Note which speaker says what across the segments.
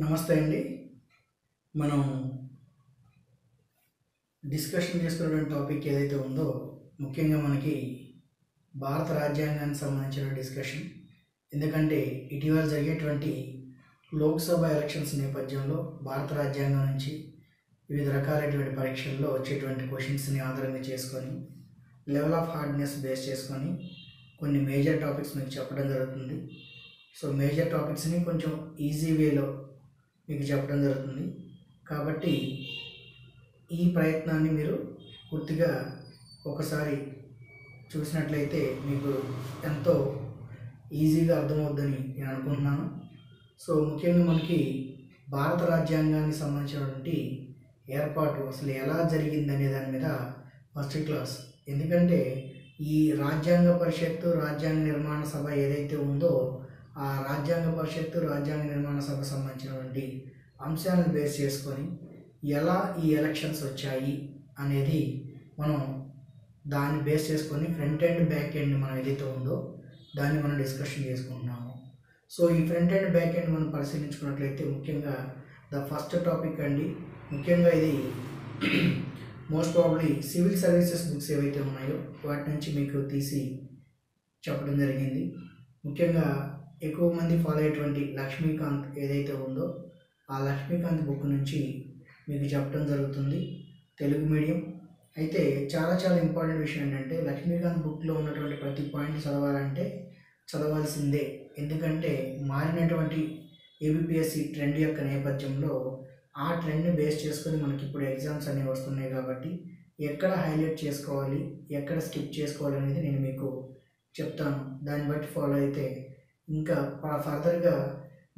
Speaker 1: నమస్తే అండి. మనం డిస్కషన్ చేసుకున్నటువంటి టాపిక్ ఏదైతే ఉందో ముఖ్యంగా మనకి భారత రాజ్యాంగానికి సంబంధించిన డిస్కషన్. ఎందుకంటే ఇటీవల జరిగేటువంటి లోక్సభ ఎలక్షన్స్ నేపథ్యంలో భారత రాజ్యాంగం నుంచి వివిధ రకాలైనటువంటి పరీక్షల్లో వచ్చేటువంటి క్వశ్చన్స్ని ఆధారంగా చేసుకొని లెవెల్ ఆఫ్ హార్డ్నెస్ బేస్ చేసుకొని కొన్ని మేజర్ టాపిక్స్ మీకు చెప్పడం జరుగుతుంది. సో మేజర్ టాపిక్స్ని కొంచెం ఈజీ వేలో మీకు చెప్పడం జరుగుతుంది. కాబట్టి ఈ ప్రయత్నాన్ని మీరు పూర్తిగా ఒకసారి చూసినట్లయితే మీకు ఎంతో ఈజీగా అర్థమవుద్దని నేను అనుకుంటున్నాను. సో ముఖ్యంగా మనకి భారత రాజ్యాంగానికి సంబంధించినటువంటి ఏర్పాటు అసలు ఎలా జరిగిందనే దాని మీద ఫస్ట్ క్లాస్. ఎందుకంటే ఈ రాజ్యాంగ పరిషత్తు రాజ్యాంగ నిర్మాణ సభ ఏదైతే ఉందో ఆ రాజ్యాంగ పరిషత్తు రాజ్యాంగ నిర్మాణ సభకు సంబంధించినటువంటి అంశాలను బేస్ చేసుకొని ఎలా ఈ ఎలక్షన్స్ వచ్చాయి అనేది మనం దాన్ని బేస్ చేసుకొని ఫ్రంట్ ఎండ్ బ్యాక్ ఎండ్ మనం ఏదైతే ఉందో దాన్ని మనం డిస్కషన్ చేసుకుంటున్నాము. సో ఈ ఫ్రంట్ ఎండ్ బ్యాక్ ఎండ్ మనం పరిశీలించుకున్నట్లయితే ముఖ్యంగా ద ఫస్ట్ టాపిక్ అండి. ముఖ్యంగా ఇది most probably civil services books ఏవైతే ఉన్నాయో వాటి నుంచి మీకు తీసి చెప్పడం జరిగింది. ముఖ్యంగా ఎక్కువ మంది ఫాలో అయ్యేటువంటి లక్ష్మీకాంత్ ఏదైతే ఉందో ఆ లక్ష్మీకాంత్ బుక్ నుంచి మీకు చెప్పడం జరుగుతుంది. తెలుగు మీడియం అయితే చాలా ఇంపార్టెంట్ విషయం ఏంటంటే లక్ష్మీకాంత్ బుక్లో ఉన్నటువంటి ప్రతి పాయింట్ చదవాలంటే చదవాల్సిందే. ఎందుకంటే మారినటువంటి ఏబిపిఎస్సి ట్రెండ్ యొక్క నేపథ్యంలో ఆ ట్రెండ్ని బేస్ చేసుకొని మనకి ఇప్పుడు ఎగ్జామ్స్ అనేవి వస్తున్నాయి. కాబట్టి ఎక్కడ హైలైట్ చేసుకోవాలి ఎక్కడ స్కిప్ చేసుకోవాలి అనేది నేను మీకు చెప్తాను. దాన్ని బట్టి ఫాలో అయితే ఇంకా ఫర్దర్గా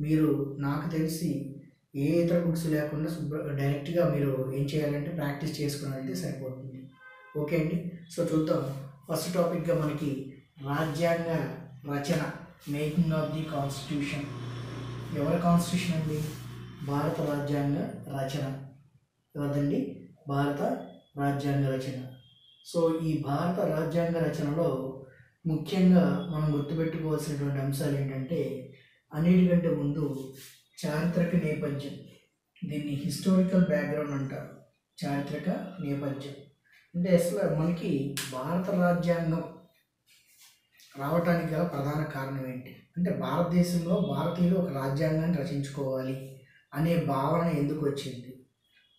Speaker 1: మీరు నాకు తెలిసి ఏ ఇతర బుక్స్ లేకుండా డైరెక్ట్గా మీరు ఏం చేయాలంటే ప్రాక్టీస్ చేసుకున్నట్లయితే సరిపోతుంది. ఓకే అండి. సో చూద్దాం. ఫస్ట్ టాపిక్గా మనకి రాజ్యాంగ రచన, మేకింగ్ ఆఫ్ ది కాన్స్టిట్యూషన్. ఎవరి కాన్స్టిట్యూషన్ అండి? భారత రాజ్యాంగ రచన. ఎవరిదండి? భారత రాజ్యాంగ రచన. సో ఈ భారత రాజ్యాంగ రచనలో ముఖ్యంగా మనం గుర్తుపెట్టుకోవాల్సినటువంటి అంశాలు ఏంటంటే అన్నిటికంటే ముందు చారిత్రక నేపథ్యం. దీన్ని హిస్టారికల్ బ్యాక్గ్రౌండ్ అంటారు. చారిత్రక నేపథ్యం అంటే అసలు మనకి భారత రాజ్యాంగం రావటానికి గల ప్రధాన కారణం ఏంటి అంటే భారతదేశంలో భారతీయులు ఒక రాజ్యాంగాన్ని రచించుకోవాలి అనే భావన ఎందుకు వచ్చింది?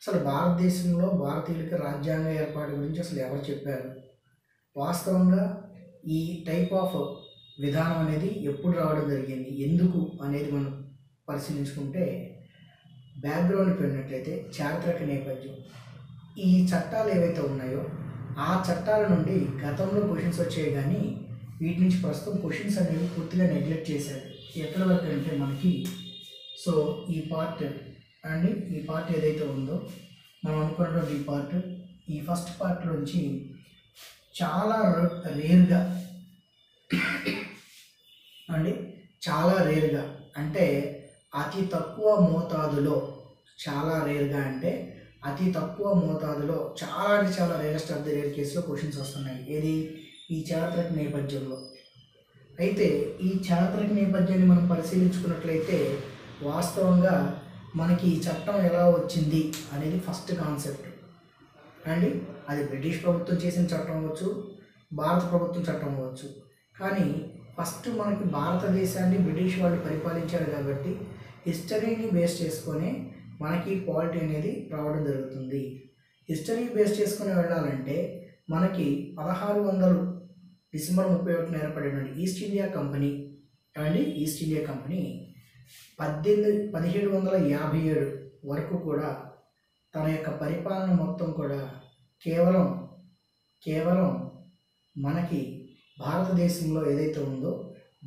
Speaker 1: అసలు భారతదేశంలో భారతీయులకి రాజ్యాంగ ఏర్పాటు గురించి అసలు ఎవరు చెప్పారు? వాస్తవంగా ఈ టైప్ ఆఫ్ విధానం అనేది ఎప్పుడు రావడం జరిగింది, ఎందుకు అనేది మనం పరిశీలించుకుంటే బ్యాక్గ్రౌండ్కి వెళ్ళినట్లయితే చారిత్రక నేపథ్యం. ఈ చట్టాలు ఏవైతే ఉన్నాయో ఆ చట్టాల నుండి గతంలో క్వశ్చన్స్ వచ్చాయి, కానీ వీటి నుంచి ప్రస్తుతం క్వశ్చన్స్ అనేవి పూర్తిగా నెగ్లెక్ట్ చేశారు. ఎక్కడ వరకు అంటే మనకి సో ఈ పార్ట్ అండి, ఈ పార్ట్ ఏదైతే ఉందో మనం అనుకున్నటువంటి ఈ పార్ట్, ఈ ఫస్ట్ పార్ట్ నుంచి చాలా రేర్గా అండి, చాలా రేర్గా అంటే అతి తక్కువ మోతాదులో, చాలా రేర్గా అంటే అతి తక్కువ మోతాదులో చాలా అంటే చాలా రేరెస్ట్ ఆఫ్ ది రేర్ కేసులో క్వశ్చన్స్ వస్తున్నాయి. ఏది? ఈ చారిత్రక నేపథ్యంలో. అయితే ఈ చారిత్రక నేపథ్యాన్ని మనం పరిశీలించుకున్నట్లయితే వాస్తవంగా మనకి ఈ చట్టం ఎలా వచ్చింది అనేది ఫస్ట్ కాన్సెప్ట్ అండి. అది బ్రిటిష్ ప్రభుత్వం చేసిన చట్టం అవ్వచ్చు, భారత ప్రభుత్వం చట్టం అవ్వచ్చు. కానీ ఫస్ట్ మనకి భారతదేశాన్ని బ్రిటిష్ వాళ్ళు పరిపాలించారు కాబట్టి హిస్టరీని బేస్ చేసుకొని మనకి పాలిటీ అనేది రావడం జరుగుతుంది. హిస్టరీ బేస్ చేసుకుని వెళ్ళాలంటే మనకి 1600 డిసెంబర్ 31 ఏర్పడినటువంటి ఈస్ట్ ఇండియా కంపెనీ అండి, ఈస్ట్ ఇండియా కంపెనీ 1757 వరకు కూడా తన యొక్క పరిపాలన మొత్తం కూడా కేవలం మనకి భారతదేశంలో ఏదైతే ఉందో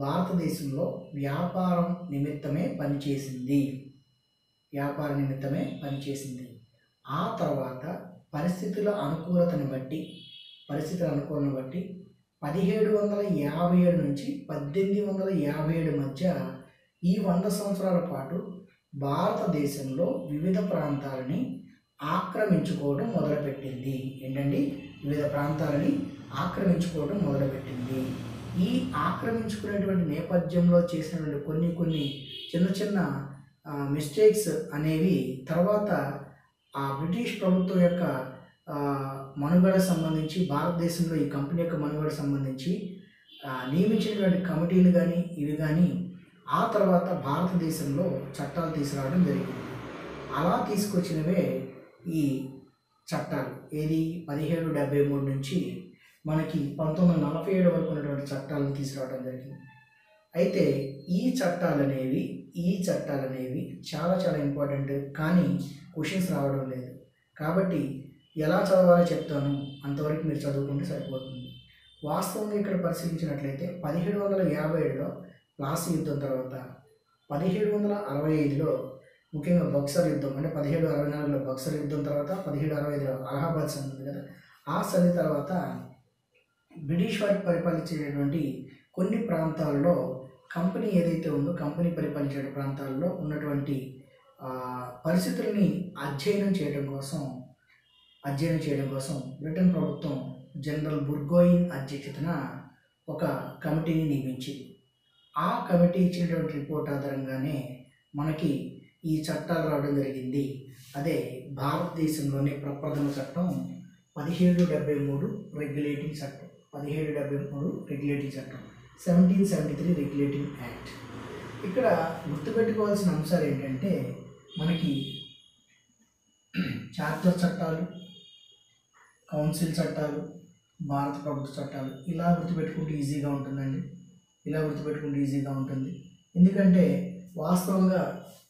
Speaker 1: భారతదేశంలో వ్యాపారం నిమిత్తమే పనిచేసింది. ఆ తర్వాత పరిస్థితుల అనుకూలతను బట్టి 1757 నుంచి 1857 మధ్య ఈ 100 సంవత్సరాల పాటు భారతదేశంలో వివిధ ప్రాంతాలని ఆక్రమించుకోవడం మొదలుపెట్టింది. ఏంటండి? వివిధ ప్రాంతాలని ఆక్రమించుకోవడం మొదలుపెట్టింది. ఈ ఆక్రమించుకునేటువంటి నేపథ్యంలో చేసినటువంటి కొన్ని చిన్న మిస్టేక్స్ అనేవి తర్వాత ఆ బ్రిటిష్ ప్రభుత్వం యొక్క మనుగడ సంబంధించి, భారతదేశంలో ఈ కంపెనీ యొక్క మనుగడ సంబంధించి నియమించినటువంటి కమిటీలు కానీ ఇవి కానీ ఆ తర్వాత భారతదేశంలో చట్టాలు తీసుకురావడం జరిగింది. అలా తీసుకొచ్చినవే ఈ చట్టాలు. ఏది 1773 నుంచి మనకి 1947 వరకు ఉన్నటువంటి చట్టాలను తీసుకురావడం జరిగింది. అయితే ఈ చట్టాలు అనేవి చాలా చాలా ఇంపార్టెంట్, కానీ క్వశ్చన్స్ రావడం లేదు. కాబట్టి ఎలా చదవాలో చెప్తాను, అంతవరకు మీరు చదువుకుంటే సరిపోతుంది. వాస్తవంగా ఇక్కడ పరిశీలించినట్లయితే 1757లో ప్లాసీ యుద్ధం తర్వాత 1765లో ముఖ్యంగా బక్సర్ యుద్ధం, అంటే 1764లో బక్సర్ యుద్ధం తర్వాత 1765లో అలహాబాద్ సంధి ఉంది కదా, ఆ సంధి తర్వాత బ్రిటిష్ వారికి పరిపాలించేటటువంటి కొన్ని ప్రాంతాల్లో కంపెనీ ఏదైతే ఉందో, కంపెనీ పరిపాలించే ప్రాంతాల్లో ఉన్నటువంటి పరిస్థితుల్ని అధ్యయనం చేయడం కోసం బ్రిటన్ ప్రభుత్వం జనరల్ బుర్గోయిన్ అధ్యక్షతన ఒక కమిటీని నియమించింది. ఆ కమిటీ ఇచ్చినటువంటి రిపోర్ట్ ఆధారంగానే మనకి ఈ చట్టాలు రావడం జరిగింది. అదే భారతదేశంలోనే ప్రప్రథమ చట్టం 1773 రెగ్యులేటింగ్ చట్టం. 1773 రెగ్యులేటింగ్ యాక్ట్. ఇక్కడ గుర్తుపెట్టుకోవాల్సిన అంశాలు ఏంటంటే, మనకి చార్టర్ చట్టాలు, కౌన్సిల్ చట్టాలు, భారత ప్రభుత్వ చట్టాలు ఇలా గుర్తుపెట్టుకుంటే ఈజీగా ఉంటుందండి. ఎందుకంటే వాస్తవంగా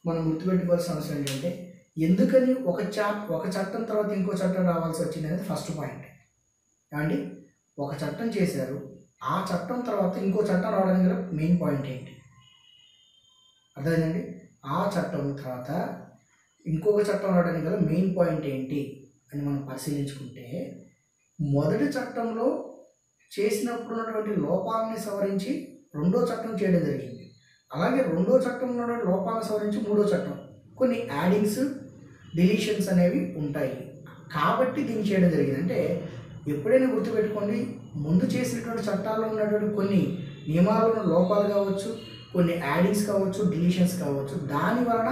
Speaker 1: మనం గుర్తుపెట్టుకోవాల్సిన అవసరం ఏంటంటే, ఎందుకని ఒక చట్టం తర్వాత ఇంకో చట్టం రావాల్సి వచ్చింది అనేది ఫస్ట్ పాయింట్. అండి, ఒక చట్టం చేశారు, ఆ చట్టం తర్వాత ఇంకో చట్టం రావడానికి గల మెయిన్ పాయింట్ ఏంటి? అర్థమైందండి? ఆ చట్టం తర్వాత ఇంకొక చట్టం రావడానికి గల మెయిన్ పాయింట్ ఏంటి అని మనం పరిశీలించుకుంటే, మొదటి చట్టంలో చేసినప్పుడు ఉన్నటువంటి లోపాలని సవరించి రెండో చట్టం చేయడం జరిగింది. అలాగే రెండో చట్టంలో ఉన్నటువంటి లోపాలను సవరించి మూడో చట్టం కొన్ని యాడింగ్స్, డిలీషన్స్ అనేవి ఉంటాయి. కాబట్టి దీన్ని చేయడం జరిగింది. అంటే ఎప్పుడైనా గుర్తుపెట్టుకోండి, ముందు చేసినటువంటి చట్టాల్లో ఉన్నటువంటి కొన్ని నియమాలను లోపాలు కావచ్చు, కొన్ని యాడింగ్స్ కావచ్చు, డిలీషన్స్ కావచ్చు, దాని వలన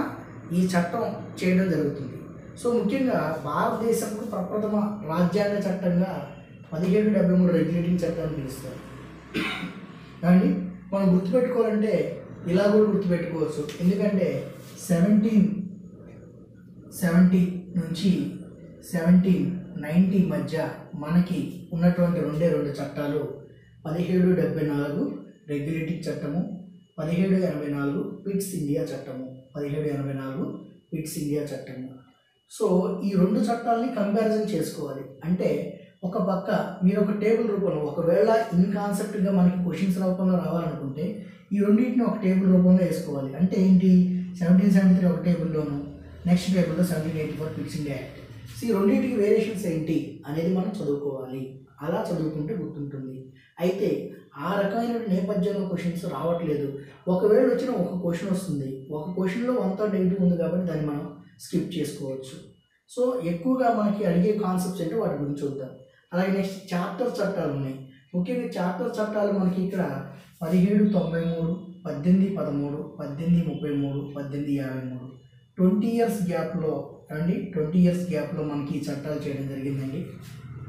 Speaker 1: ఈ చట్టం చేయడం జరుగుతుంది. సో ముఖ్యంగా భారతదేశంలో ప్రప్రథమ రాజ్యాంగ చట్టంగా 1773 రెగ్యులేటింగ్ చట్టాన్ని పిలుస్తారు. కానీ మనం గుర్తుపెట్టుకోవాలంటే ఇలా కూడా గుర్తుపెట్టుకోవచ్చు. ఎందుకంటే 1770 నుంచి 1790 మధ్య మనకి ఉన్నటువంటి రెండు చట్టాలు 1774 రెగ్యులేటింగ్ చట్టము, 1784 పిట్స్ ఇండియా చట్టము. సో ఈ రెండు చట్టాలని కంపారిజన్ చేసుకోవాలి. అంటే ఒక పక్క మీరు ఒక టేబుల్ రూపంలో, ఒకవేళ ఇన్ కాన్సెప్ట్గా మనకి క్వశ్చన్స్ రూపంలో రావాలనుకుంటే ఈ రెండింటిని ఒక టేబుల్ రూపంలో వేసుకోవాలి. అంటే ఏంటి, 1773 ఒక టేబుల్లోను, నెక్స్ట్ టేబుల్లో 1784 పిట్స్ ఇండియా యాక్ట్. ఈ రెండింటికి వేరియేషన్స్ ఏంటి అనేది మనం చదువుకోవాలి. అలా చదువుకుంటే గుర్తుంటుంది. అయితే ఆ రకమైన నేపథ్యంలో క్వశ్చన్స్ రావట్లేదు. ఒకవేళ వచ్చిన ఒక క్వశ్చన్ వస్తుంది, ఒక క్వశ్చన్లో 1/3 నెగిటివ్ ఉంది కాబట్టి దాన్ని మనం స్కిప్ చేసుకోవచ్చు. సో ఎక్కువగా మనకి అడిగే కాన్సెప్ట్స్ ఏంటో వాటి గురించి చూద్దాం. అలాగే నెక్స్ట్ చార్టర్ చట్టాలు ఉన్నాయి. ముఖ్యంగా చార్టర్ చట్టాలు మనకి ఇక్కడ 1793, 1813, 1833, 1853 20 years గ్యాప్లో అండి, 20 years గ్యాప్లో మనకి చట్టాలు చేయడం జరిగిందండి.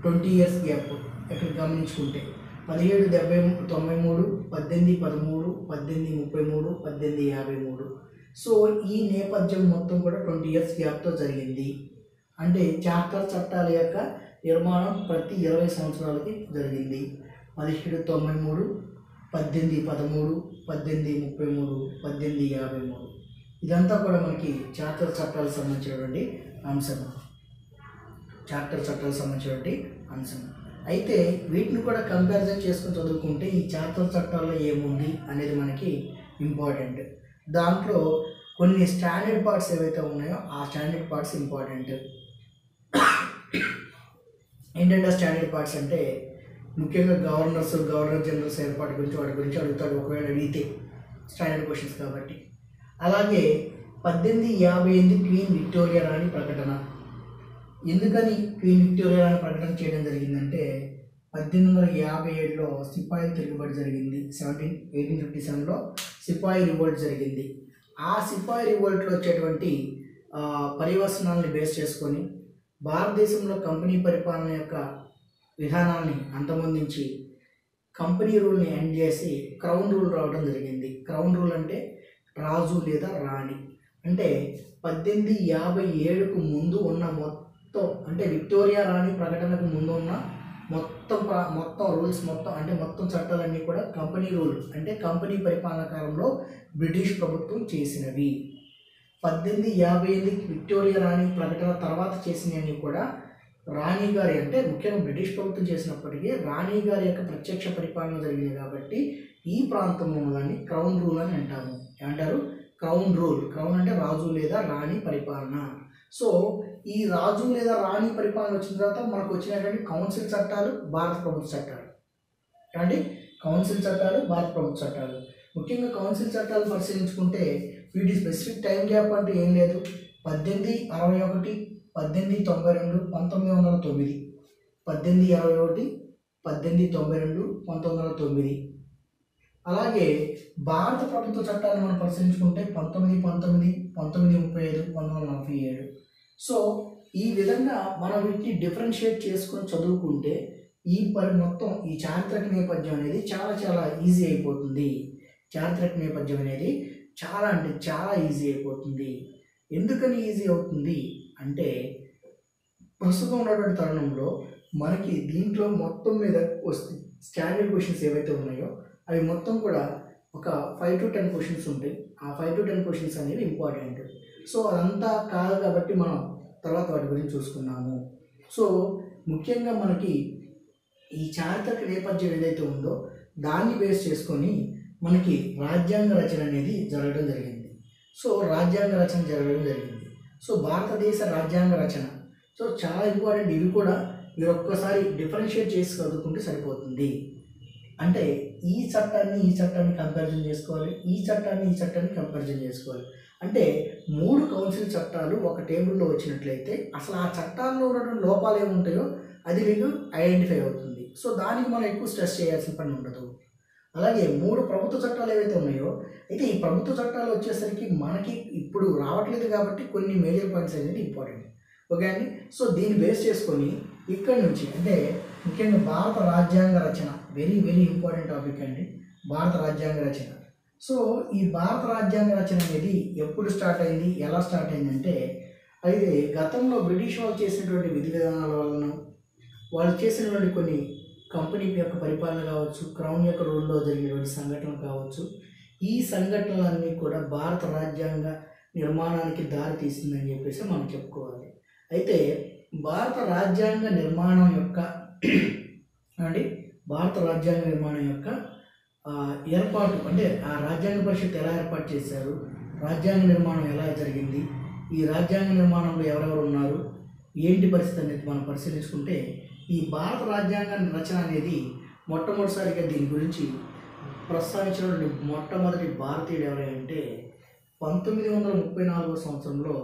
Speaker 1: 20 years గ్యాప్ ఇక్కడ గమనించుకుంటే 1793, 1813, 1833, 1853. సో ఈ నేపథ్యం మొత్తం కూడా 20 years గ్యాప్తో జరిగింది. అంటే చార్టర్ చట్టాల యొక్క నిర్మాణం ప్రతి 20 సంవత్సరాలకి జరిగింది. 1793, 1813, 1833, 1853 ఇదంతా కూడా మనకి చార్టర్ చట్టాలకు సంబంధించినటువంటి అంశం. అయితే వీటిని కూడా కంపారిజన్ చేసుకుని చదువుకుంటే ఈ చార్టర్ చట్టాల్లో ఏముంది అనేది మనకి ఇంపార్టెంట్. దాంట్లో కొన్ని స్టాండర్డ్ పార్ట్స్ ఏవైతే ఉన్నాయో ఆ స్టాండర్డ్ పార్ట్స్ ఇంపార్టెంట్. ఏంటంటే స్టాండర్డ్ పార్ట్స్ అంటే ముఖ్యంగా గవర్నర్ జనరల్స్ ఏర్పాటు గురించి వాటి గురించి అడుగుతాడు ఒకవేళ అడిగితే, స్టాండర్డ్ క్వశ్చన్స్ కాబట్టి. అలాగే 1858 క్వీన్ విక్టోరియా రాణి ప్రకటన. ఎందుకని క్వీన్ విక్టోరియా రాణి ప్రకటన చేయడం జరిగిందంటే 1857లో సిపాయిల తిరుగుబాటు జరిగింది. 1857లో సిపాయి రివోల్ట్ జరిగింది. ఆ సిపాయి రివోల్ట్లో వచ్చేటువంటి పరివర్తనాల్ని బేస్ చేసుకొని భారతదేశంలో కంపెనీ పరిపాలన యొక్క విధానాన్ని అంతమొందించి కంపెనీ రూల్ని ఎండ్ చేసి క్రౌన్ రూల్ రావడం జరిగింది. క్రౌన్ రూల్ అంటే రాజు లేదా రాణి. అంటే 1857కు ముందు ఉన్న మొత్తం, అంటే విక్టోరియా రాణి ప్రకటనకు ముందు ఉన్న మొత్తం రూల్స్ మొత్తం చట్టాలన్నీ కూడా కంపెనీ రూల్ అంటే కంపెనీ పరిపాలన కాలంలో బ్రిటిష్ ప్రభుత్వం చేసినవి. 1858 విక్టోరియా రాణి ప్రకటన తర్వాత చేసినవన్నీ కూడా రాణి గారి, అంటే ముఖ్యంగా బ్రిటిష్ ప్రభుత్వం చేసినప్పటికీ రాణి గారి యొక్క ప్రత్యక్ష పరిపాలన జరిగింది కాబట్టి ఈ ప్రాంతంలోని క్రౌన్ రూల్ అని అంటాము. ఏమంటారు? Crown rule. క్రౌన్ అంటే రాజు లేదా రాణి పరిపాలన. సో ఈ రాజు లేదా రాణి పరిపాలన వచ్చిన తర్వాత మనకు వచ్చినటువంటి కౌన్సిల్ చట్టాలు, భారత ప్రభుత్వ చట్టాలు. ఏమండి? కౌన్సిల్ చట్టాలు, భారత ప్రభుత్వ చట్టాలు. ముఖ్యంగా కౌన్సిల్ చట్టాలు పరిశీలించుకుంటే వీటి స్పెసిఫిక్ టైం గ్యాప్ అంటూ ఏం లేదు. 1861, 1892, 1909. 1861, 1892, 1909. అలాగే భారత ప్రభుత్వ చట్టాలను మనం పరిశీలించుకుంటే 1919, 1935, 1947. సో ఈ విధంగా మనం వీటిని డిఫరెన్షియేట్ చేసుకొని చదువుకుంటే మొత్తం ఈ చారిత్రక నేపథ్యం అనేది చాలా ఈజీ అయిపోతుంది. చారిత్రక నేపథ్యం అనేది చాలా ఈజీ అయిపోతుంది. ఎందుకని ఈజీ అవుతుంది అంటే ప్రస్తుతం ఉన్నటువంటి తరుణంలో మనకి దీంట్లో మొత్తం మీద వస్తే స్టాండర్డ్ క్వశ్చన్స్ ఏవైతే ఉన్నాయో అవి మొత్తం కూడా ఒక 5 to 10 క్వశ్చన్స్ ఉంటాయి. ఆ 5 to 10 క్వశ్చన్స్ అనేవి ఇంపార్టెంట్. సో అదంతా కాదు కాబట్టి మనం తర్వాత వాటి గురించి చూసుకున్నాము. సో ముఖ్యంగా మనకి ఈ చారిత్రక నేపథ్యం ఏదైతే ఉందో దాన్ని బేస్ చేసుకొని మనకి రాజ్యాంగ రచన అనేది జరగడం జరిగింది. సో రాజ్యాంగ రచన జరగడం జరిగింది. సో భారతదేశ రాజ్యాంగ రచన సో చాలా ఇంపార్టెంట్. ఇవి కూడా మీరు ఒక్కసారి డిఫరెన్షియేట్ చేసి చదువుకుంటే సరిపోతుంది. అంటే ఈ చట్టాన్ని కంపారిజన్ చేసుకోవాలి, ఈ చట్టాన్ని కంపారిజన్ చేసుకోవాలి. అంటే 3 కౌన్సిల్ చట్టాలు ఒక టేబుల్లో వచ్చినట్లయితే అసలు ఆ చట్టాల్లో ఉన్నటువంటి లోపాలు ఏముంటాయో అది మీకు ఐడెంటిఫై అవుతుంది. సో దానికి మనం ఎక్కువ స్ట్రెస్ చేయాల్సిన పని ఉండదు. అలాగే 3 ప్రభుత్వ చట్టాలు ఏవైతే ఉన్నాయో అయితే ఈ ప్రభుత్వ చట్టాలు వచ్చేసరికి మనకి ఇప్పుడు రావట్లేదు కాబట్టి కొన్ని మేజర్ పాయింట్స్ అనేది ఇంపార్టెంట్. ఓకే అండి. సో దీన్ని బేస్ చేసుకొని ఇక్కడ నుంచి అంటే ముఖ్యంగా భారత రాజ్యాంగ రచన వెరీ ఇంపార్టెంట్ టాపిక్ అండి. భారత రాజ్యాంగ రచన. సో ఈ భారత రాజ్యాంగ రచన అనేది ఎప్పుడు స్టార్ట్ అయింది, ఎలా స్టార్ట్ అయిందంటే అయితే గతంలో బ్రిటిష్ వాళ్ళు చేసినటువంటి విధి విధానాల వలన, వాళ్ళు చేసినటువంటి కొన్ని కంపెనీ యొక్క పరిపాలన కావచ్చు, క్రౌన్ యొక్క రూల్లో జరిగినటువంటి సంఘటనలు కావచ్చు, ఈ సంఘటనలన్నీ కూడా భారత రాజ్యాంగ నిర్మాణానికి దారి తీసిందని చెప్పేసి మనం చెప్పుకోవాలి. అయితే భారత రాజ్యాంగ నిర్మాణం యొక్క ఏర్పాటు అంటే ఆ రాజ్యాంగ పరిషత్ ఎలా ఏర్పాటు చేశారు, రాజ్యాంగ నిర్మాణం ఎలా జరిగింది, ఈ రాజ్యాంగ నిర్మాణంలో ఎవరెవరు ఉన్నారు, ఏంటి పరిస్థితి అనేది మనం పరిశీలించుకుంటే ఈ భారత రాజ్యాంగ రచన అనేది మొట్టమొదటిసారిగా దీని గురించి ప్రస్తావించినటువంటి మొట్టమొదటి భారతీయుడు ఎవరంటే 1934వ సంవత్సరంలో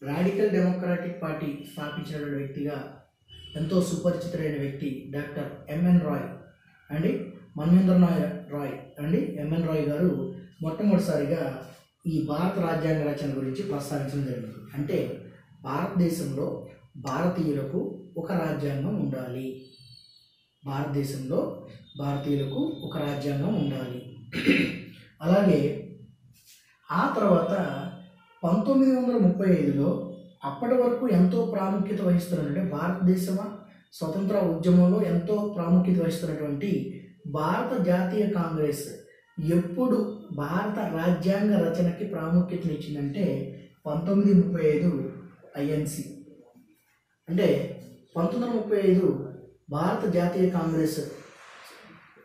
Speaker 1: రాడికల్ డెమోక్రాటిక్ పార్టీ స్థాపించినటువంటి వ్యక్తిగా ఎంతో సుపరిచితుడైన వ్యక్తి డాక్టర్ ఎంఎన్ రాయ్ అండి, మన్వేంద్రనాథ్ రాయ్ అండి. ఎంఎన్ రాయ్ గారు మొట్టమొదటిసారిగా ఈ భారత రాజ్యాంగ రచన గురించి ప్రస్తావించడం జరిగింది. అంటే భారతదేశంలో భారతీయులకు ఒక రాజ్యాంగం ఉండాలి, భారతదేశంలో భారతీయులకు ఒక రాజ్యాంగం ఉండాలి. అలాగే ఆ తర్వాత 1935లో అప్పటి వరకు ఎంతో ప్రాముఖ్యత వహిస్తున్నటువంటి భారతదేశ స్వతంత్ర ఉద్యమంలో ఎంతో ప్రాముఖ్యత వహిస్తున్నటువంటి భారత జాతీయ కాంగ్రెస్ ఎప్పుడు భారత రాజ్యాంగ రచనకి ప్రాముఖ్యతనిచ్చిందంటే 1935 ఐఎన్సి. అంటే 1935 భారత జాతీయ కాంగ్రెస్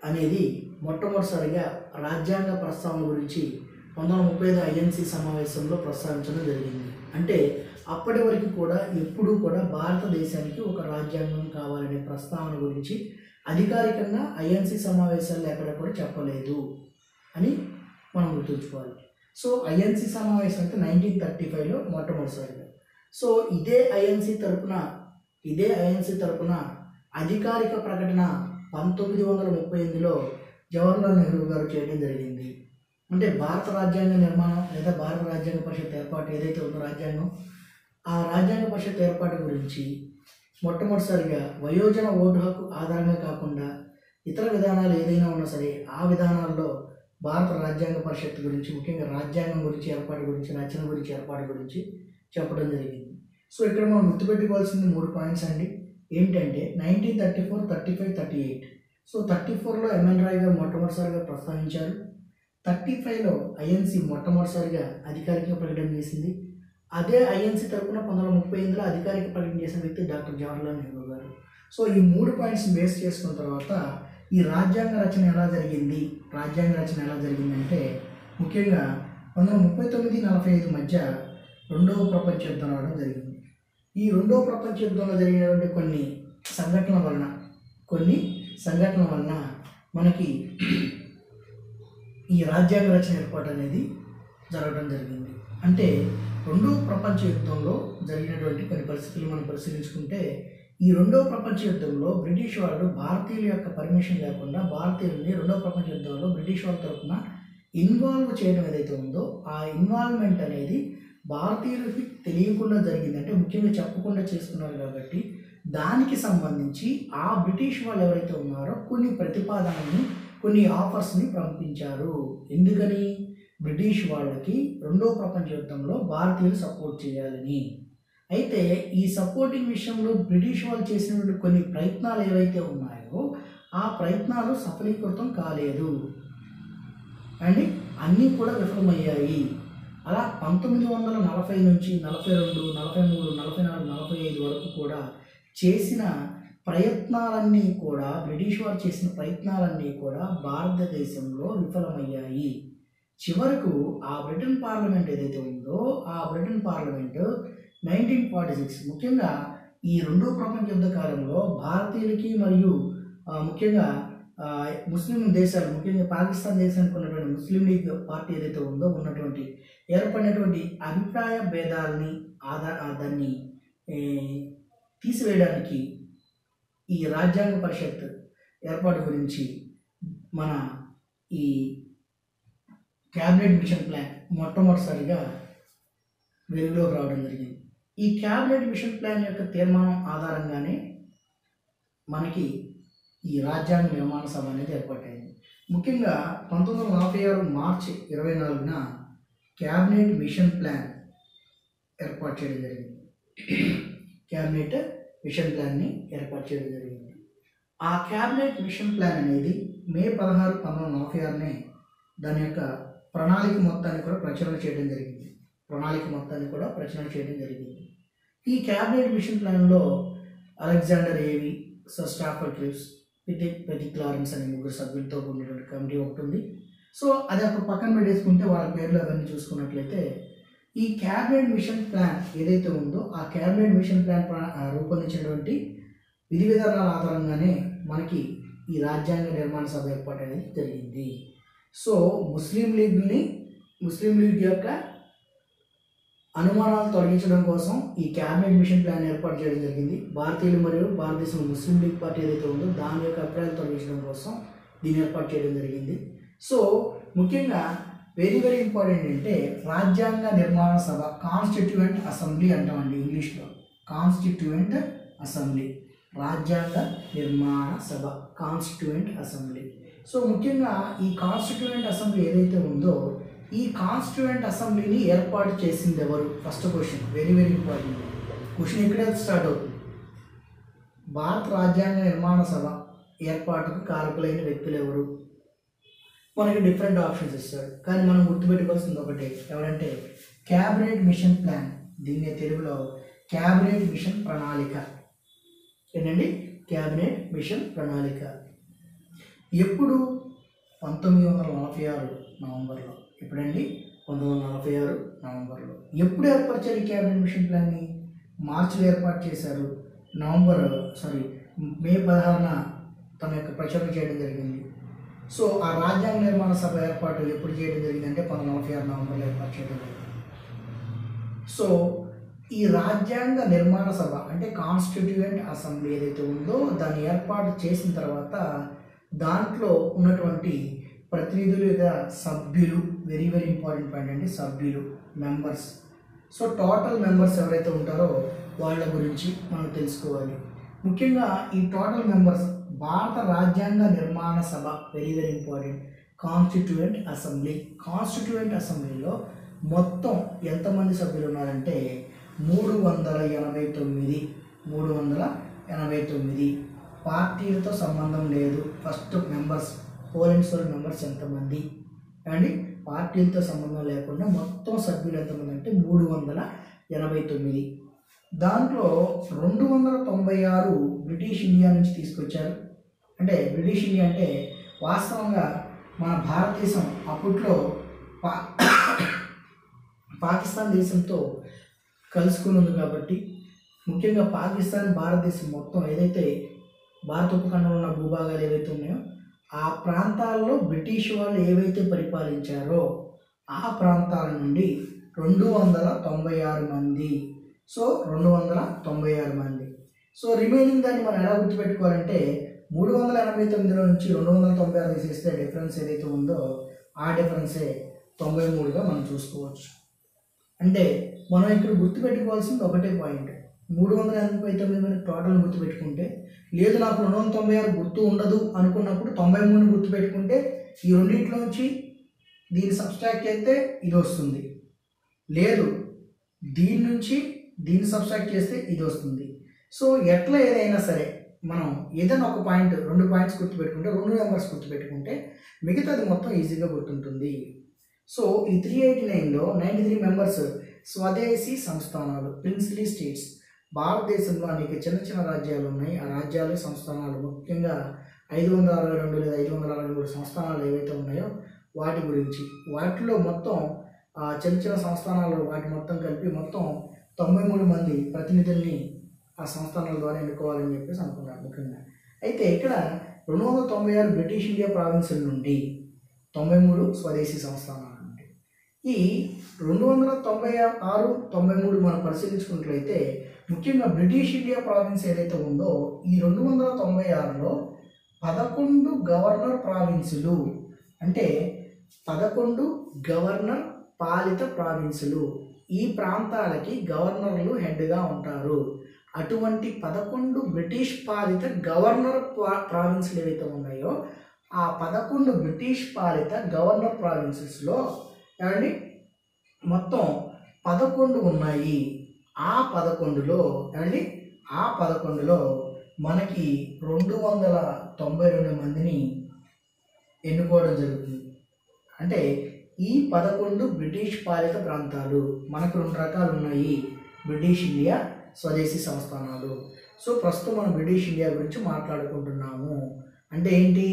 Speaker 1: అనేది మొట్టమొదటిసారిగా రాజ్యాంగ ప్రస్తావన గురించి 1935 ఐఎన్సి సమావేశంలో ప్రస్తావించడం జరిగింది. అంటే అప్పటి వరకు కూడా ఎప్పుడూ కూడా భారతదేశానికి ఒక రాజ్యాంగం కావాలనే ప్రస్తావన గురించి అధికారికంగా ఐఎన్సి సమావేశాలు ఎక్కడ కూడా చెప్పలేదు అని మనం గుర్తుంచుకోవాలి. సో ఐఎన్సి సమావేశం అంటే 1935లో మొట్టమొదటిసారిగా. సో ఇదే ఐఎన్సి తరపున అధికారిక ప్రకటన 1938లో జవహర్లాల్ నెహ్రూ గారు చేయడం జరిగింది. అంటే భారత రాజ్యాంగ నిర్మాణం లేదా భారత రాజ్యాంగ పరిషత్ ఏర్పాటు ఏదైతే ఉందో రాజ్యాంగం, ఆ రాజ్యాంగ పరిషత్ ఏర్పాటు గురించి మొట్టమొదటిసారిగా వయోజన ఓటు హక్కు ఆధారంగా కాకుండా ఇతర విధానాలు ఏదైనా ఉన్నా సరే ఆ విధానాల్లో భారత రాజ్యాంగ పరిషత్ గురించి, ముఖ్యంగా రాజ్యాంగం గురించి ఏర్పాటు గురించి, రచన గురించి ఏర్పాటు గురించి చెప్పడం జరిగింది. సో ఇక్కడ మనం గుర్తుపెట్టుకోవాల్సింది 3 పాయింట్స్ అండి. ఏంటంటే 1934, 35, 38. సో 34లో ఎంఎన్ రాయ్ గారు మొట్టమొదటిసారిగా ప్రస్తావించారు. 35లో ఐఎన్సి మొట్టమొదటిసారిగా అధికారిక ప్రకటన చేసింది. అదే ఐఎన్సి తరపున 1938లో అధికారిక ప్రకటన చేసిన వ్యక్తి డాక్టర్ జవహర్లాల్ నెహ్రూ గారు. సో ఈ 3 పాయింట్స్ బేస్ చేసుకున్న తర్వాత ఈ రాజ్యాంగ రచన ఎలా జరిగింది అంటే ముఖ్యంగా 1939-45 మధ్య రెండవ ప్రపంచ యుద్ధం రావడం జరిగింది. ఈ రెండవ ప్రపంచ యుద్ధంలో జరిగినటువంటి కొన్ని సంఘటనల వలన మనకి ఈ రాజ్యాంగ రచన ఏర్పాటు అనేది జరగడం జరిగింది. అంటే రెండవ ప్రపంచ యుద్ధంలో జరిగినటువంటి కొన్ని పరిస్థితులు మనం పరిశీలించుకుంటే, ఈ రెండవ ప్రపంచ యుద్ధంలో బ్రిటిష్ వాళ్ళు భారతీయుల యొక్క పర్మిషన్ లేకుండా భారతీయుల్ని రెండవ ప్రపంచ యుద్ధంలో బ్రిటిష్ వాళ్ళ తరఫున ఇన్వాల్వ్ చేయడం ఏదైతే ఉందో ఆ ఇన్వాల్వ్మెంట్ అనేది భారతీయులకి తెలియకుండా జరిగింది. అంటే ముఖ్యంగా చెప్పకుండా చేసుకున్నారు కాబట్టి దానికి సంబంధించి ఆ బ్రిటిష్ వాళ్ళు ఎవరైతే ఉన్నారో కొన్ని ప్రతిపాదనని, కొన్ని ఆఫర్స్ని పంపించారు. ఎందుకని? బ్రిటిష్ వాళ్ళకి రెండో ప్రపంచ యుద్ధంలో భారతీయులు సపోర్ట్ చేయాలని. అయితే ఈ సపోర్టింగ్ విషయంలో బ్రిటిష్ వాళ్ళు చేసినటువంటి కొన్ని ప్రయత్నాలు ఏవైతే ఉన్నాయో ఆ ప్రయత్నాలు సఫలీకృతం కాలేదు అండ్ అన్నీ కూడా విఫలమయ్యాయి. అలా 1940 నుంచి 42, 43, 44, 45 వరకు కూడా చేసిన ప్రయత్నాలన్నీ కూడా, బ్రిటిష్ వారు చేసిన ప్రయత్నాలన్నీ కూడా భారతదేశంలో విఫలమయ్యాయి. చివరకు ఆ బ్రిటన్ పార్లమెంట్ ఏదైతే ఉందో ఆ బ్రిటన్ పార్లమెంట్ 1946 ముఖ్యంగా ఈ రెండో ప్రపంచ యుద్ధ కాలంలో భారతీయులకి మరియు ముఖ్యంగా ముస్లిం దేశాలు, ముఖ్యంగా పాకిస్తాన్ దేశానికి ఉన్నటువంటి ముస్లిం లీగ్ పార్టీ ఏదైతే ఉందో ఉన్నటువంటి ఏర్పడినటువంటి అభిప్రాయ భేదాలని దాన్ని తీసివేయడానికి ఈ రాజ్యాంగ పరిషత్ ఏర్పాటు గురించి మన ఈ క్యాబినెట్ మిషన్ ప్లాన్ మొట్టమొదటిసారిగా వెలుగులోకి రావడం జరిగింది. ఈ క్యాబినెట్ మిషన్ ప్లాన్ యొక్క తీర్మానం ఆధారంగానే మనకి ఈ రాజ్యాంగ నిర్మాణ సభ అనేది ఏర్పాటైంది. ముఖ్యంగా 1946 మార్చి 24న క్యాబినెట్ మిషన్ ప్లాన్ ఏర్పాటు చేయడం జరిగింది. క్యాబినెట్ మిషన్ ప్లాన్ని ఏర్పాటు చేయడం జరిగింది. ఆ క్యాబినెట్ మిషన్ ప్లాన్ అనేది మే 16, 1946నే దాని యొక్క ప్రణాళిక మొత్తాన్ని కూడా ప్రచురణ చేయడం జరిగింది. ఈ క్యాబినెట్ మిషన్ ప్లాన్లో అలెగ్జాండర్ ఏవి, సర్ స్టాఫర్డ్ క్రిప్స్, పెటి క్లారెన్స్ అనే 3 సభ్యులతో ఉండేటువంటి కమిటీ ఒకటి ఉంది. సో అది అక్కడ పక్కన పెట్టేసుకుంటే వాళ్ళ పేర్లు అవన్నీ చూసుకున్నట్లయితే ఈ క్యాబినెట్ మిషన్ ప్లాన్ ఏదైతే ఉందో ఆ క్యాబినెట్ మిషన్ ప్లాన్ రూపొందించినటువంటి విధి విధానాల ఆధారంగానే మనకి ఈ రాజ్యాంగ నిర్మాణ సభ ఏర్పాటు అనేది జరిగింది. సో ముస్లిం లీగ్ యొక్క అనుమానాలు తొలగించడం కోసం ఈ క్యాబినెట్ మిషన్ ప్లాన్ ఏర్పాటు చేయడం జరిగింది. భారతీయులు మరియు భారతదేశంలో ముస్లిం లీగ్ పార్టీ ఏదైతే ఉందో దాని యొక్క అభిప్రాయాలు తొలగించడం కోసం దీన్ని ఏర్పాటు చేయడం జరిగింది. సో ముఖ్యంగా వెరీ ఇంపార్టెంట్ అంటే రాజ్యాంగ నిర్మాణ సభ, కాన్స్టిట్యూయెంట్ అసెంబ్లీ అంటామండి ఇంగ్లీష్లో. కాన్స్టిట్యూయెంట్ అసెంబ్లీ, రాజ్యాంగ నిర్మాణ సభ, కాన్స్టిట్యూయెంట్ అసెంబ్లీ. సో ముఖ్యంగా ఈ కాన్స్టిట్యూయెంట్ అసెంబ్లీ ఏదైతే ఉందో ఈ కాన్స్టిట్యూయెంట్ అసెంబ్లీని ఏర్పాటు చేసింది ఎవరు? First question, very important question. ఇక్కడే స్టార్ట్ అవుతుంది. భారత రాజ్యాంగ నిర్మాణ సభ ఏర్పాటుకు కారకులైన వ్యక్తులు ఎవరు? మనకి డిఫరెంట్ ఆప్షన్స్ ఇస్తాడు, కానీ మనం గుర్తుపెట్టుకోవాల్సింది ఒకటే, ఎవరంటే క్యాబినెట్ మిషన్ ప్లాన్. దీన్ని తెలుగులో క్యాబినెట్ మిషన్ ప్రణాళిక. ఏంటండి? క్యాబినెట్ మిషన్ ప్రణాళిక. ఎప్పుడు? 1946 నవంబర్లో. ఎప్పుడండి? 1946 నవంబర్లో. ఎప్పుడు ఏర్పరిచారు ఈ క్యాబినెట్ మిషన్ ప్లాన్ని? మార్చిలో ఏర్పాటు చేశారు. మే 16న తన యొక్క ప్రచురణ చేయడం జరిగింది. సో ఆ రాజ్యాంగ నిర్మాణ సభ ఏర్పాటు ఎప్పుడు చేయడం జరిగిందంటే 1946 నవంబర్లో ఏర్పాటు చేయడం జరిగింది. సో ఈ రాజ్యాంగ నిర్మాణ సభ అంటే కాన్స్టిట్యూయెంట్ అసెంబ్లీ ఏదైతే ఉందో దాన్ని ఏర్పాటు చేసిన తర్వాత దాంట్లో ఉన్నటువంటి ప్రతినిధులుగా సభ్యులు వెరీ వెరీ ఇంపార్టెంట్ పాయింట్ అండి, సభ్యులు మెంబర్స్. సో టోటల్ మెంబర్స్ ఎవరైతే ఉంటారో వాళ్ళ గురించి మనం తెలుసుకోవాలి. ముఖ్యంగా ఈ టోటల్ మెంబర్స్ భారత రాజ్యాంగ నిర్మాణ సభ very very important, constituent assembly. Constituent అసెంబ్లీలో మొత్తం ఎంతమంది సభ్యులు ఉన్నారంటే 389. పార్టీలతో సంబంధం లేదు. First members, whole and soul members ఎంతమంది అండి, పార్టీలతో సంబంధం లేకుండా మొత్తం సభ్యులు ఎంతమంది అంటే 389. దాంట్లో 296 బ్రిటిష్ ఇండియా నుంచి తీసుకొచ్చారు. అంటే బ్రిటిష్ ఇండియా అంటే వాస్తవంగా మన భారతదేశం అప్పట్లో పాకిస్తాన్ దేశంతో కలుసుకుని ఉంది కాబట్టి, ముఖ్యంగా పాకిస్తాన్ భారతదేశం మొత్తం ఏదైతే భారత ఉపఖండంలో ఉన్న భూభాగాలు ఏవైతే ఉన్నాయో ఆ ప్రాంతాల్లో బ్రిటిష్ వాళ్ళు ఏవైతే పరిపాలించారో ఆ ప్రాంతాల నుండి 296 మంది. సో 296 మంది. సో రిమైనింగ్ దాన్ని మనం ఎలా గుర్తుపెట్టుకోవాలంటే 389లో నుంచి 296 తీసేస్తే డిఫరెన్స్ ఏదైతే ఉందో ఆ డిఫరెన్సే 93గా మనం చూసుకోవచ్చు. అంటే మనం ఇక్కడ గుర్తుపెట్టుకోవాల్సింది ఒకటే పాయింట్, 389 టోటల్ గుర్తుపెట్టుకుంటే, లేదు నాకు 296 గుర్తు ఉండదు అనుకున్నప్పుడు 93 గుర్తుపెట్టుకుంటే ఈ రెండింటిలో నుంచి దీన్ని సబ్స్ట్రాక్ట్ చేస్తే ఇది వస్తుంది, లేదు దీని నుంచి దీన్ని సబ్స్ట్రాక్ట్ చేస్తే ఇది వస్తుంది. సో ఎట్లా ఏదైనా సరే మనం ఏదైనా ఒక పాయింట్, 2 పాయింట్స్ గుర్తుపెట్టుకుంటే, 2 నెంబర్స్ గుర్తుపెట్టుకుంటే మిగతాది మొత్తం ఈజీగా గుర్తుంటుంది. సో ఈ 389లో 93 మెంబర్స్ స్వదేశీ సంస్థానాలు, ప్రిన్స్లీ స్టేట్స్. భారతదేశంలో అనేక చిన్న చిన్న రాజ్యాలు ఉన్నాయి. ఆ రాజ్యాలు సంస్థానాలు ముఖ్యంగా 562 లేదా 563 సంస్థానాలు ఏవైతే ఉన్నాయో వాటి గురించి, వాటిలో మొత్తం చిన్న చిన్న సంస్థానాలు వాటి మొత్తం కలిపి మొత్తం 93 మంది ప్రతినిధుల్ని ఆ సంస్థానాల ద్వారా ఎన్నుకోవాలని చెప్పేసి అనుకున్నారు ముఖ్యంగా. అయితే ఇక్కడ 296 బ్రిటిష్ ఇండియా ప్రావిన్సుల నుండి 93 స్వదేశీ సంస్థానాలు నుండి. ఈ 296, 93 మనం పరిశీలించుకున్నట్లయితే ముఖ్యంగా బ్రిటిష్ ఇండియా ప్రావిన్స్ ఏదైతే ఉందో ఈ 296లో 11 గవర్నర్ ప్రావిన్సులు, అంటే 11 గవర్నర్ పాలిత ప్రావిన్సులు. ఈ ప్రాంతాలకి గవర్నర్లు హెడ్గా ఉంటారు. అటువంటి 11 బ్రిటిష్ పాలిత గవర్నర్ ప్రావిన్సులు ఏవైతే ఉన్నాయో ఆ 11 బ్రిటిష్ పాలిత గవర్నర్ ప్రావిన్సెస్లో ఏమండి మొత్తం 11 ఉన్నాయి. ఆ 11లో మనకి 292 మందిని ఎన్నుకోవడం జరుగుతుంది. అంటే ఈ 11 బ్రిటిష్ పాలిత ప్రాంతాలు, మనకు 2 రకాలు ఉన్నాయి, బ్రిటిష్ ఇండియా, స్వదేశీ సంస్థానాలు. సో ప్రస్తుతం మనం బ్రిటిష్ ఇండియా గురించి మాట్లాడుకుంటున్నాము. అంటే ఏంటి,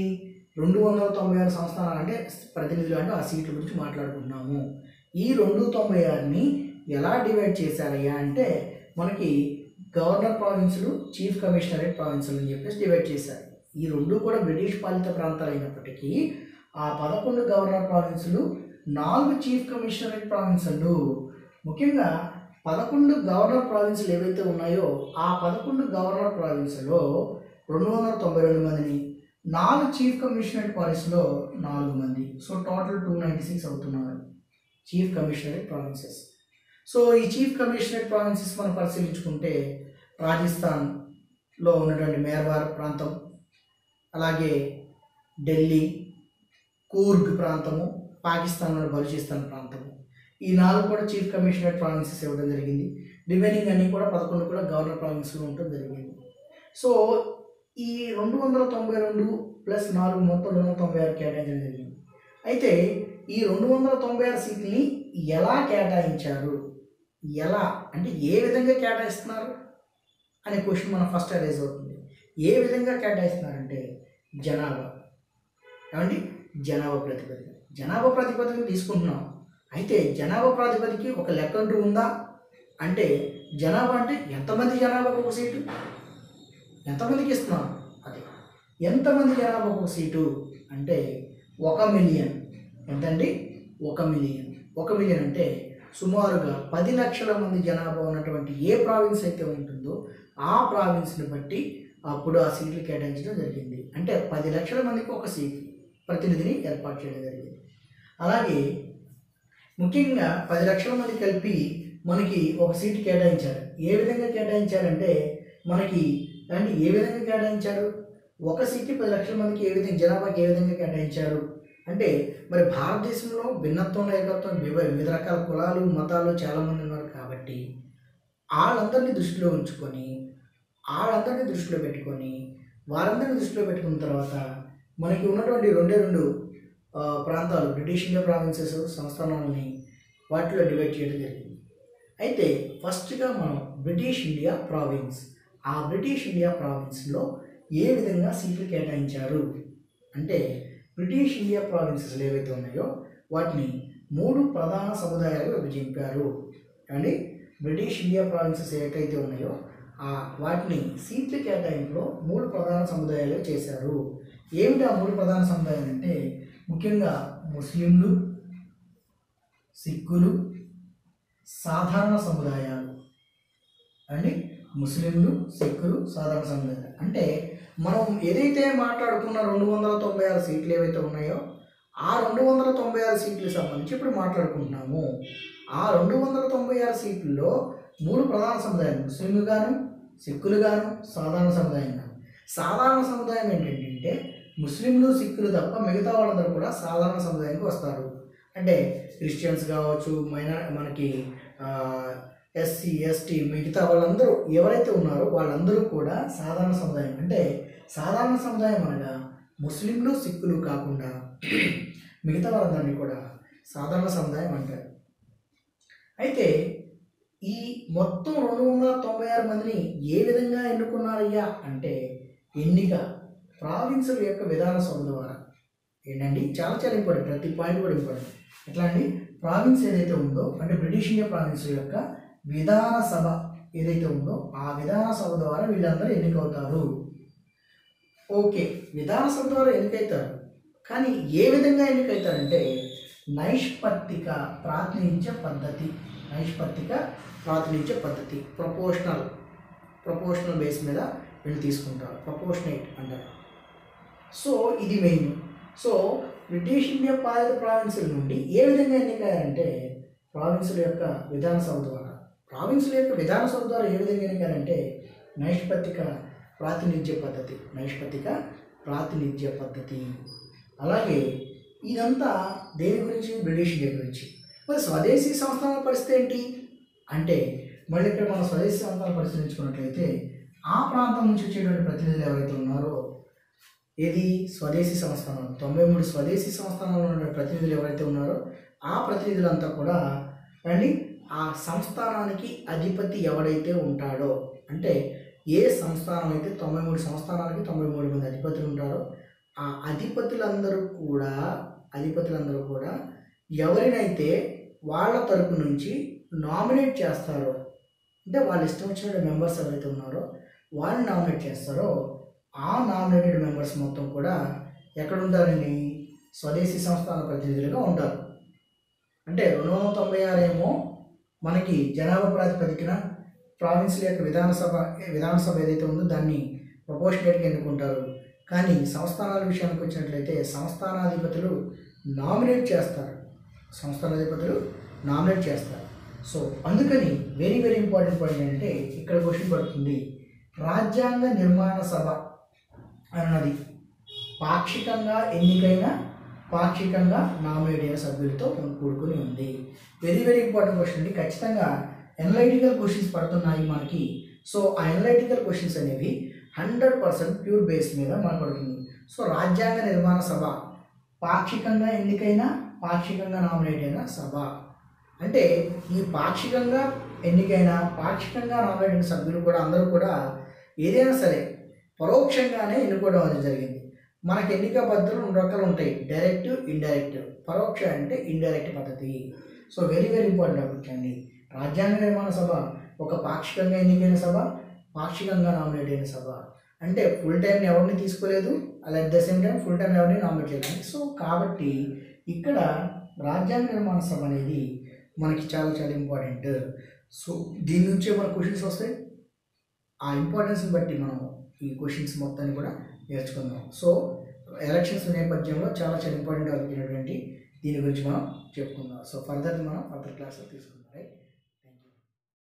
Speaker 1: 296 సంస్థానాలు అంటే ప్రతినిధులు, అంటే ఆ సీట్ల గురించి మాట్లాడుకుంటున్నాము. ఈ 296ని ఎలా డివైడ్ చేశారయ్యా అంటే మనకి గవర్నర్ ప్రావిన్సులు, చీఫ్ కమిషనరేట్ ప్రావిన్సులు అని చెప్పేసి డివైడ్ చేశారు. ఈ 2 కూడా బ్రిటిష్ పాలిత ప్రాంతాలు అయినప్పటికీ ఆ 11 గవర్నర్ ప్రావిన్సులు, 4 చీఫ్ కమిషనరేట్ ప్రావిన్సులు. ముఖ్యంగా 11 గవర్నర్ ప్రావిన్సులు ఏవైతే ఉన్నాయో ఆ 11 గవర్నర్ ప్రావిన్సులో 292 మందిని, 4 చీఫ్ కమిషనరేట్ ప్రావిన్స్లో 4 మంది. సో టోటల్ 296 అవుతున్నారు చీఫ్ కమిషనరేట్ ప్రావిన్సెస్. సో ఈ చీఫ్ కమిషనరేట్ ప్రావిన్సెస్ మనం పరిశీలించుకుంటే రాజస్థాన్లో ఉన్నటువంటి మేర్వార్ ప్రాంతం, అలాగే ఢిల్లీ, కూర్గ్ ప్రాంతము, పాకిస్తాన్లో బలూచిస్తాన్ ప్రాంతము, ఈ 4 కూడా చీఫ్ కమిషనరేట్ ప్రావిన్సెస్ ఇవ్వడం జరిగింది. రిమైనింగ్ అన్నీ కూడా 11 కూడా గవర్నర్ ప్రావిన్స్లో ఉండటం జరిగింది. సో ఈ 292 ప్లస్ 4 మొత్తం 296 కేటాయించడం జరిగింది. అయితే ఈ 296 సీట్ని ఎలా కేటాయించారు, ఎలా అంటే ఏ విధంగా కేటాయిస్తున్నారు అనే క్వశ్చన్ మనం ఫస్ట్ అరైజ్ అవుతుంది. ఏ విధంగా కేటాయిస్తున్నారంటే జనాభా, ఏమండి జనాభా ప్రాతిపదికన తీసుకుంటున్నాం. అయితే జనాభా ప్రాతిపదికి ఒక లెక్క అంటూ ఉందా అంటే, జనాభా అంటే ఎంతమంది జనాభాకు ఒక సీటు, ఎంతమందికి ఇస్తున్నాం, అది ఎంతమంది జనాభాకు ఒక సీటు అంటే 1 మిలియన్. ఎంతండి, 1 మిలియన్. 1 మిలియన్ అంటే సుమారుగా 10 లక్షల మంది జనాభా ఉన్నటువంటి ఏ ప్రావిన్స్ అయితే ఉంటుందో ఆ ప్రావిన్స్ని బట్టి అప్పుడు ఆ సీట్లు కేటాయించడం జరిగింది. అంటే 10 లక్షల మందికి ఒక సీట్ ప్రతినిధిని ఏర్పాటు చేయడం జరిగింది. అలాగే ముఖ్యంగా 10 లక్షల మంది కలిపి మనకి ఒక సీటు కేటాయించారు. ఏ విధంగా కేటాయించారంటే మనకి అంటే ఏ విధంగా కేటాయించారు? ఒక సీటు 10 లక్షల మందికి ఏ విధంగా జనాభాకి ఏ విధంగా కేటాయించారు అంటే మరి భారతదేశంలో భిన్నత్వంలో ఏకత్వం వివిధ రకాల కులాలు మతాలు చాలామంది ఉన్నారు కాబట్టి వాళ్ళందరినీ దృష్టిలో ఉంచుకొని వాళ్ళందరినీ దృష్టిలో పెట్టుకొని వారందరినీ దృష్టిలో పెట్టుకున్న తర్వాత మనకి ఉన్నటువంటి రెండు ప్రాంతాలు బ్రిటిష్ ఇండియా ప్రావిన్సెస్ సంస్థానాలని వాటిలో డివైడ్ చేయడం జరిగింది. అయితే ఫస్ట్గా మనం బ్రిటిష్ ఇండియా ప్రావిన్స్, ఆ బ్రిటిష్ ఇండియా ప్రావిన్స్లో ఏ విధంగా సీట్లు కేటాయించారు అంటే బ్రిటిష్ ఇండియా ప్రావిన్సెస్ ఏవైతే ఉన్నాయో వాటిని 3 ప్రధాన సముదాయాలుగా విభజించారు. అండి బ్రిటిష్ ఇండియా ప్రావిన్సెస్ ఏవైతే ఉన్నాయో వాటిని సీట్ల కేటాయింపులో 3 ప్రధాన సముదాయాలు చేశారు. ఏమిటి ఆ 3 ప్రధాన సముదాయాలు అంటే ముఖ్యంగా ముస్లింలు, సిక్కులు, సాధారణ సముదాయాలు అండి. ముస్లింలు, సిక్కులు, సాధారణ సముదాయాలు అంటే మనం ఏదైతే మాట్లాడుకున్న 296 సీట్లు ఏవైతే ఉన్నాయో ఆ 296 సీట్లకు సంబంధించి ఇప్పుడు మాట్లాడుకుంటున్నాము. ఆ 296 సీట్లలో 3 ప్రధాన సముదాయాలు ముస్లింలు గాను, సిక్కులు గాను, సాధారణ సముదాయం గాను. సాధారణ సముదాయం ఏంటంటే ముస్లింలు, సిక్కులు తప్ప మిగతా వాళ్ళందరూ కూడా సాధారణ సముదాయానికి వస్తారు. అంటే క్రిస్టియన్స్ కావచ్చు, మనకి ఎస్సీ, ఎస్టీ మిగతా వాళ్ళందరూ ఎవరైతే ఉన్నారో వాళ్ళందరూ కూడా సాధారణ సముదాయం. అంటే సాధారణ సముదాయం అనగా ముస్లింలు, సిక్కులు కాకుండా మిగతా వాళ్ళందరినీ కూడా సాధారణ సముదాయం అంటారు. అయితే ఈ మొత్తం 296 మందిని ఏ విధంగా ఎన్నుకున్నారయ్యా అంటే ఎన్నిక ప్రావిన్సుల యొక్క విధాన సభ ద్వారా. ఏంటండి చాలా చాలా ఇంపార్టెంట్, ప్రతి పాయింట్ కూడా ఇంపార్టెంట్. ఎట్లా అండి ప్రావిన్స్ ఏదైతే ఉందో అంటే బ్రిటిష్ ఇండియా ప్రావిన్స్ యొక్క విధాన సభ ఏదైతే ఉందో ఆ విధాన సభ ద్వారా వీళ్ళందరూ ఎన్నికవుతారు. ఓకే, విధాన సభ ద్వారా ఎన్నికవుతారు. కానీ ఏ విధంగా ఎన్నికవుతారంటే నైష్పత్తిక ప్రాతినిధ్య పద్ధతి, నైష్పత్తిక ప్రాతినిధ్య పద్ధతి, ప్రపోర్షనల్ బేస్ మీద వీళ్ళు తీసుకుంటారు, ప్రపోర్షనేట్ అంటారు. సో ఇది మెయిన్. సో బ్రిటిష్ ఇండియా పాలిత ప్రావిన్సుల నుండి ఏ విధంగా ఎన్నికయ్యారంటే ప్రావిన్సుల యొక్క విధాన సభ ద్వారా. ప్రావిన్సుల యొక్క విధాన సభ ద్వారా ఏ విధంగా ఎన్నికయ్యారంటే నైష్పత్తిక ప్రాతినిధ్య పద్ధతి, నైష్పత్తిక ప్రాతినిధ్య పద్ధతి. అలాగే ఇదంతా దేని గురించి? బ్రిటిష్ ఇండియా గురించి. మరి స్వదేశీ సంస్థానాల పరిస్థితి ఏంటి అంటే మళ్ళీ ఇక్కడ మనం స్వదేశీ సంస్థానాలు పరిశీలించుకున్నట్లయితే ఆ ప్రాంతం నుంచి వచ్చేటువంటి ప్రతినిధులు ఎవరైతే ఉన్నారో ఏది స్వదేశీ సంస్థానాలు 93 స్వదేశీ సంస్థానాల్లో ఉన్న ప్రతినిధులు ఎవరైతే ఉన్నారో ఆ ప్రతినిధులంతా కూడా అండి ఆ సంస్థానానికి అధిపతి ఎవరైతే ఉంటాడో అంటే ఏ సంస్థానం అయితే 93 సంస్థానాలకి 93 మంది అధిపతులు ఉంటారో ఆ అధిపతులందరూ కూడా ఎవరినైతే వాళ్ళ తరపు నుంచి నామినేట్ చేస్తారో అంటే వాళ్ళు ఇష్టం వచ్చిన మెంబర్స్ ఎవరైతే ఉన్నారో వాళ్ళని నామినేట్ చేస్తారో ఆ నామినేటెడ్ మెంబర్స్ మొత్తం కూడా ఎక్కడ ఉంటారని స్వదేశీ సంస్థాన ప్రతినిధులుగా ఉంటారు. అంటే 296 ఏమో మనకి జనాభా ప్రాతిపదికన ప్రావిన్సుల యొక్క విధానసభ ఏదైతే ఉందో దాన్ని ప్రపోర్షనేట్గా ఎన్నుకుంటారు. కానీ సంస్థానాల విషయానికి వచ్చినట్లయితే సంస్థానాధిపతులు నామినేట్ చేస్తారు. సో అందుకని వెరీ వెరీ ఇంపార్టెంట్ పాయింట్ ఏంటంటే ఇక్కడ క్వశ్చన్ పడుతుంది, రాజ్యాంగ నిర్మాణ సభ అన్నది పాక్షికంగా ఎన్నికైన పాక్షికంగా నామినేట్ అయిన సభ్యులతో కూడుకుని ఉంది. వెరీ వెరీ ఇంపార్టెంట్ క్వశ్చన్ అండి. ఖచ్చితంగా ఎనలైటికల్ క్వశ్చన్స్ పడుతున్నాయి మనకి. సో ఆ ఎనలైటికల్ క్వశ్చన్స్ అనేవి 100% ప్యూర్ బేస్ మీద మనకు పడుతుంది. సో రాజ్యాంగ నిర్మాణ సభ పాక్షికంగా ఎన్నికైన పాక్షికంగా నామినేట్ అయిన సభ అంటే ఈ పాక్షికంగా ఎన్నికైన పాక్షికంగా నామినేట్ అయిన సభ్యులు కూడా అందరూ కూడా ఏదైనా సరే పరోక్షంగానే ఎన్నుకోవడం అనేది జరిగింది. మనకి ఎన్నిక పద్ధతులు 2 రకాలు ఉంటాయి, డైరెక్ట్, ఇండైరెక్ట్. పరోక్ష అంటే ఇండైరెక్ట్ పద్ధతి. So very very important topic అండి. రాజ్యాంగ నిర్మాణ సభ ఒక పాక్షికంగా ఎన్నికైన సభ, పాక్షికంగా నామినేట్ అయిన సభ. అంటే ఫుల్ టైం ఎవరిని తీసుకోలేదు, అలా at the same time full time ఎవరిని నామినేట్ చేయలేదు. సో కాబట్టి ఇక్కడ రాజ్యాంగ నిర్మాణ సభ అనేది మనకి చాలా చాలా ఇంపార్టెంట్. సో దీని నుంచే మన క్వశ్చన్స్ వస్తాయి. ఆ ఇంపార్టెన్స్ని బట్టి మనం ఈ క్వశ్చన్స్ మొత్తాన్ని కూడా నేర్చుకుందాం. సో ఎలక్షన్స్ నేపథ్యంలో చాలా చాలా ఇంపార్టెంట్ అయినటువంటి దీని గురించి మనం చెప్పుకుందాం. సో ఫర్దర్ మనం ఫర్దర్ క్లాస్లో తీసుకుందాం. రైట్.